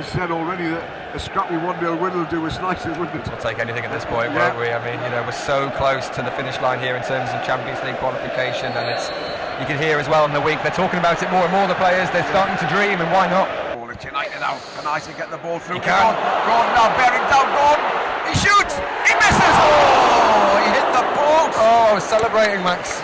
we said already that a scrappy 1-0 win will do us nicely, wouldn't it? We'll take anything at this point, won't we? I mean, we're so close to the finish line here in terms of Champions League qualification, and you can hear as well in the week they're talking about it more and more. The players, they're starting to dream, and why not? Ball at United now. Can Isaac get the ball through? He can. Gordon now bearing down. Gordon. He shoots. He misses. Oh, he hit the post. Oh, I was celebrating, Max.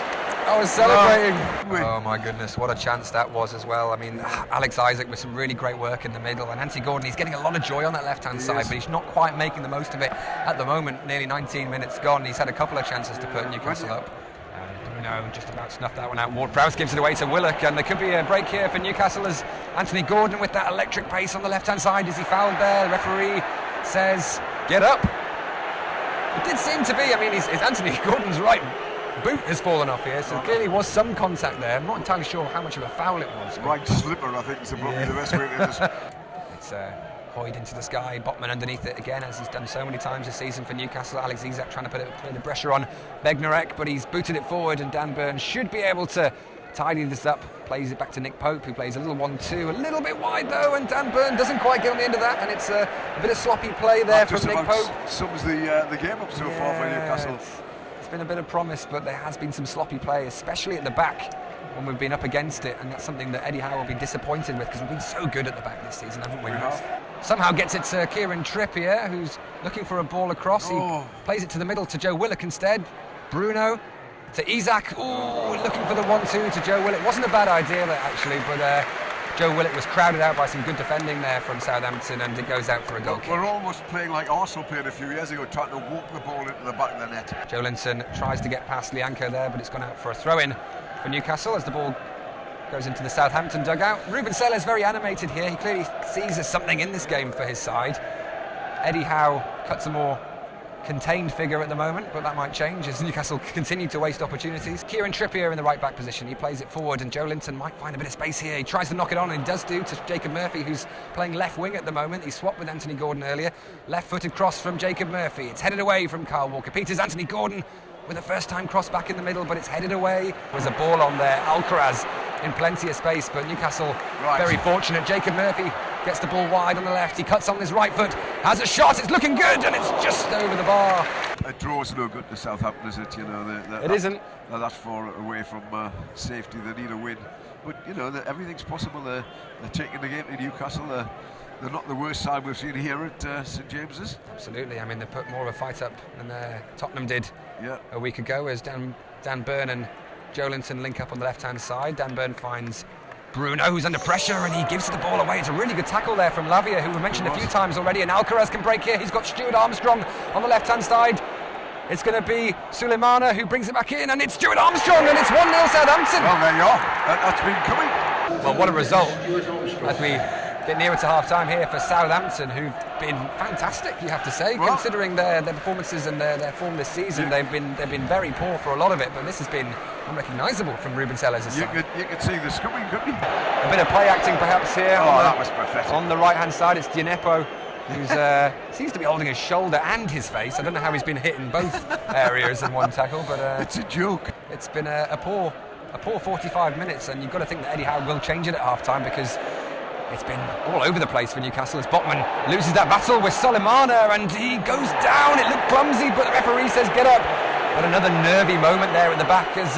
I was celebrating. Oh my goodness, what a chance that was as well. I mean, Alex Isaac with some really great work in the middle, and Anthony Gordon, he's getting a lot of joy on that left-hand side, but he's not quite making the most of it at the moment. Nearly 19 minutes gone. He's had a couple of chances to put Newcastle up. Bruno just about snuffed that one out. Ward-Prowse gives it away to Willock, and there could be a break here for Newcastle as Anthony Gordon with that electric pace on the left-hand side. Is he fouled there? The referee says, get up. It did seem to be. I mean, it's Anthony Gordon's right boot has fallen off here, so clearly was some contact there. I'm not entirely sure how much of a foul it was. Right slipper, I think, is probably the best way to do this. It's Hoyd into the sky, Botman underneath it again, as he's done so many times this season for Newcastle. Alex Isak trying to put a bit of pressure on Bednarek, but he's booted it forward, and Dan Burn should be able to tidy this up. Plays it back to Nick Pope, who plays a little 1-2, a little bit wide though, and Dan Burn doesn't quite get on the end of that, and it's a bit of sloppy play there from Nick Pope. Sums the game up so far for Newcastle. It's been a bit of promise, but there has been some sloppy play, especially at the back when we've been up against it, and that's something that Eddie Howe will be disappointed with, because we've been so good at the back this season, haven't we? Somehow gets it to Kieran Trippier, who's looking for a ball across. He plays it to the middle to Joe Willock instead. Bruno to Isak. Looking for the 1-2 to Joe Willock. Wasn't a bad idea there, actually, but Joe Willock was crowded out by some good defending there from Southampton, and it goes out for a goal kick. We're almost playing like Arsenal played a few years ago, trying to walk the ball into the back of the net. Joe Linton tries to get past Lianco there, but it's gone out for a throw-in for Newcastle as the ball goes into the Southampton dugout. Ruben Sellers very animated here. He clearly sees there's something in this game for his side. Eddie Howe cuts a more contained figure at the moment, but that might change as Newcastle continue to waste opportunities. Kieran Trippier in the right back position. He plays it forward, and Joe Linton might find a bit of space here. He tries to knock it on, and he does do, to Jacob Murphy, who's playing left wing at the moment. He swapped with Anthony Gordon earlier. Left-footed cross from Jacob Murphy. It's headed away from Carl Walker-Peters. Anthony Gordon with a first-time cross back in the middle, but it's headed away. There's a ball on there. Alcaraz in plenty of space, but Newcastle very fortunate. Jacob Murphy gets the ball wide on the left. He cuts on his right foot, has a shot. It's looking good, and it's just over the bar. A draw's no good to Southampton, is it? It isn't. They're that far away from safety. They need a win, but everything's possible. They're taking the game to Newcastle. They're not the worst side we've seen here at St James's. Absolutely. I mean, they put more of a fight up than Tottenham did a week ago, as Dan Burn and Joe Linton link up on the left-hand side. Dan Burn finds Bruno, who's under pressure, and he gives the ball away. It's a really good tackle there from Lavia, who we've mentioned a few times already, and Alcaraz can break here. He's got Stuart Armstrong on the left-hand side. It's going to be Suleimana who brings it back in, and it's Stuart Armstrong, and it's 1-0 Southampton. Well, there you are. That's been coming. Well, what a result as we get nearer to half-time here for Southampton, who've been fantastic, you have to say, considering their performances and their form this season. They've been very poor for a lot of it, but this has been unrecognisable from Ruben Sellers' side. You could see this coming, couldn't you? A bit of play acting perhaps here. That was pathetic. On the right-hand side, it's Dianepo, who seems to be holding his shoulder and his face. I don't know how he's been hit in both areas in one tackle, but it's a joke. It's been a poor 45 minutes, and you've got to think that Eddie Howe will change it at half-time, because it's been all over the place for Newcastle as Botman loses that battle with Suleimana, and he goes down. It looked clumsy, but the referee says get up. But another nervy moment there at the back as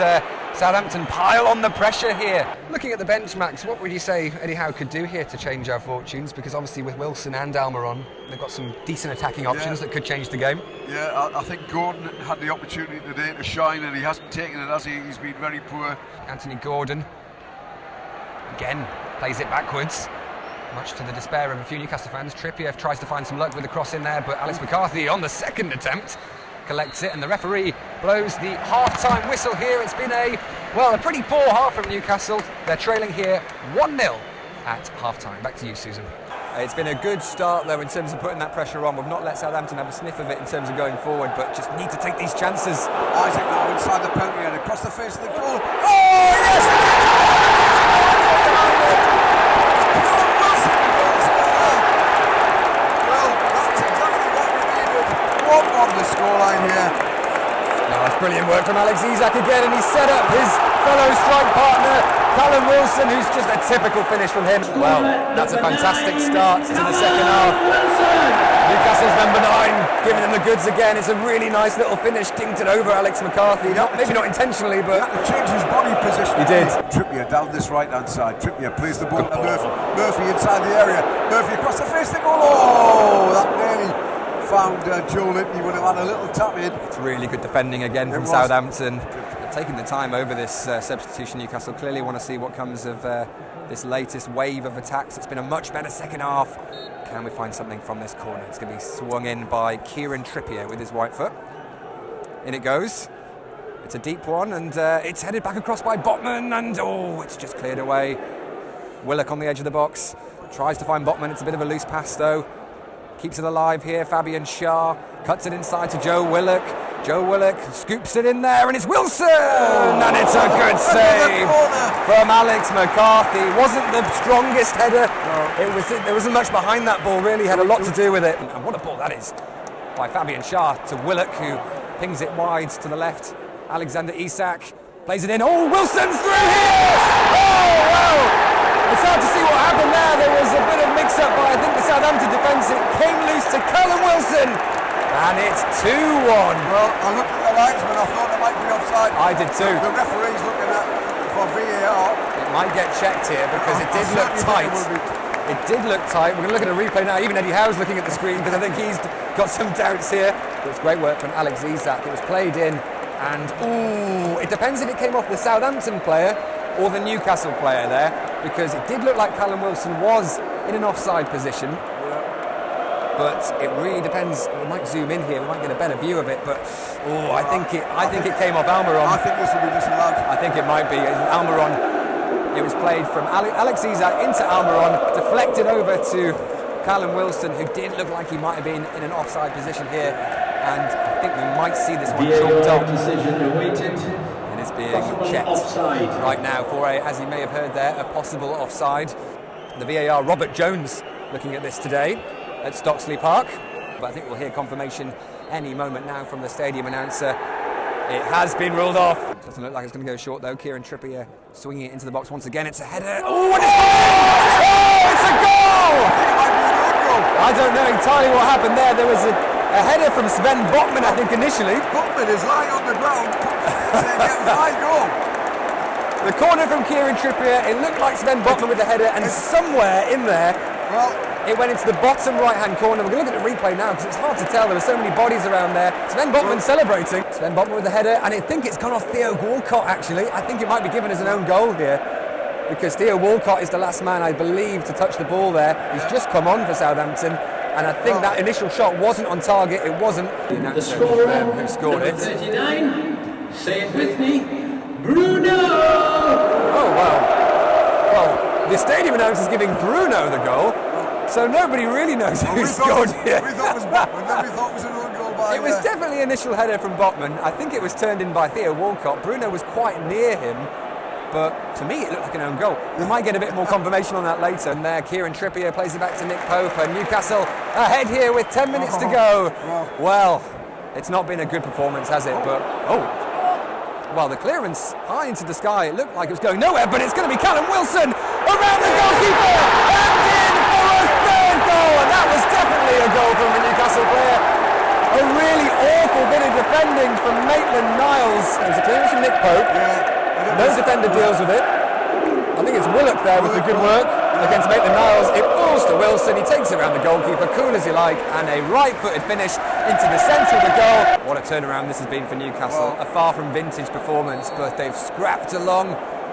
Southampton pile on the pressure here. Looking at the bench, Max, what would you say Eddie Howe could do here to change our fortunes? Because obviously with Wilson and Almiron, they've got some decent attacking options that could change the game. Yeah, I think Gordon had the opportunity today to shine, and he hasn't taken it, has he? He's been very poor. Anthony Gordon again plays it backwards, much to the despair of a few Newcastle fans. Trippier tries to find some luck with the cross in there, but Alex McCarthy on the second attempt collects it, and the referee blows the half-time whistle here. It's been a pretty poor half from Newcastle. They're trailing here 1-0 at half-time. Back to you, Susan. It's been a good start, though, in terms of putting that pressure on. We've not let Southampton have a sniff of it in terms of going forward, but just need to take these chances. Isaac now inside the penalty area, across the face of the goal. Oh, yes! The scoreline here. That's brilliant work from Alex Isak again, and he's set up his fellow strike partner Callum Wilson, who's just a typical finish from him. Well, that's a fantastic start to the second half. Newcastle's number 9 giving them the goods again. It's a really nice little finish, dinked it over Alex McCarthy. Maybe not intentionally, but... He had to change his body position. He did. Trippier down this right-hand side. Trippier plays the ball to Murphy. Murphy inside the area. Murphy across the face, the goal. Oh, that nearly found Joe Limpy. He would have had a little tap in. It's really good defending again from Southampton. Taking the time over this substitution. Newcastle clearly want to see what comes of this latest wave of attacks. It's been a much better second half. Can we find something from this corner? It's going to be swung in by Kieran Trippier with his right foot. In it goes. It's a deep one, and it's headed back across by Botman, and it's just cleared away. Willock on the edge of the box. Tries to find Botman. It's a bit of a loose pass though. Keeps it alive here. Fabian Schär cuts it inside to Joe Willock. Joe Willock scoops it in there, and it's Wilson! And it's a good save from Alex McCarthy. Wasn't the strongest header. No. There wasn't much behind that ball, really. Had a lot to do with it. And what a ball that is by Fabian Schär to Willock, who pings it wide to the left. Alexander Isak plays it in. Oh, Wilson's through here! Oh, wow! It's hard to see what happened there. There was a bit of mix-up by, I think, the Southampton defence. It came loose to Callum Wilson. And it's 2-1. Well, I looked at the linesman, I thought it might be offside. I did too. The referee's looking at for VAR. It might get checked here because it did look tight. It did look tight. We're going to look at a replay now. Even Eddie Howe's looking at the screen because I think he's got some doubts here. But it's great work from Alex Isak. It was played in, and it depends if it came off the Southampton player or the Newcastle player there, because it did look like Callum Wilson was in an offside position. But it really depends. We might zoom in here. We might get a better view of it. But I think it came off Almiron. I think this will be disallowed. I think it might be Almiron. It was played from Alex Isak into Almiron, deflected over to Callum Wilson, who did look like he might have been in an offside position here. And I think we might see this one chalked up. Decision awaited. It is being checked right now for as you may have heard there, a possible offside. The VAR, Robert Jones, looking at this today at Stocksley Park, but I think we'll hear confirmation any moment now from the stadium announcer. It has been ruled off. Doesn't look like it's going to go short though. Kieran Trippier swinging it into the box once again. It's a header. Oh, and it's a goal! I don't know entirely what happened there. There was a header from Sven Botman, I think, initially. Botman is lying on the ground saying it's my goal. The corner from Kieran Trippier, it looked like Sven Botman with the header, and somewhere in there, it went into the bottom right-hand corner. We're going to look at the replay now because it's hard to tell. There were so many bodies around there. Sven Botman celebrating. Sven Botman with the header, and I think it's gone off Theo Walcott, actually. I think it might be given as an own goal here because Theo Walcott is the last man, I believe, to touch the ball there. He's just come on for Southampton, and I think that initial shot wasn't on target. It wasn't. The scorer, who scored it. 39, say it with me, Bruno! Oh, wow. Well, the stadium announcer's giving Bruno the goal. So nobody really knows who scored here. We thought it was Botman, then we thought it was an own goal by... It was definitely an initial header from Botman. I think it was turned in by Theo Walcott. Bruno was quite near him, but to me it looked like an own goal. We might get a bit more confirmation on that later. And there, Kieran Trippier plays it back to Nick Pope, and Newcastle ahead here with 10 minutes to go. Well, it's not been a good performance, has it? But, well, the clearance high into the sky, it looked like it was going nowhere, but it's going to be Callum Wilson around the goalkeeper and in for a third goal, and that was definitely a goal from the Newcastle player. A really awful bit of defending from Maitland-Niles. There's a clearance from Nick Pope. No defender deals with it. I think it's Willock there with the good work against Maitland-Niles. It falls to Wilson. He takes it around the goalkeeper, cool as you like, and a right-footed finish into the centre of the goal. What a turnaround this has been for Newcastle. A far from vintage performance, but they've scrapped along,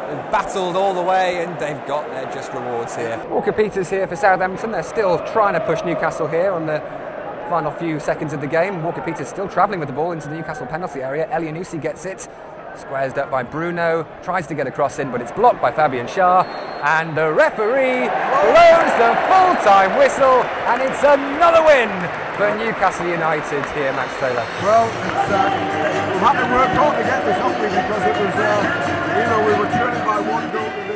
they've battled all the way, and they've got their just rewards here. Walker-Peters here for Southampton. They're still trying to push Newcastle here on the final few seconds of the game. Walker-Peters still travelling with the ball into the Newcastle penalty area. Elyounoussi gets it. Squares up by Bruno, tries to get across in, but it's blocked by Fabian Schär, and the referee blows the full-time whistle, and it's another win for Newcastle United here, Max Taylor. Well, we've had to work hard to get this, haven't we, because it was, we were trailing by 1 goal.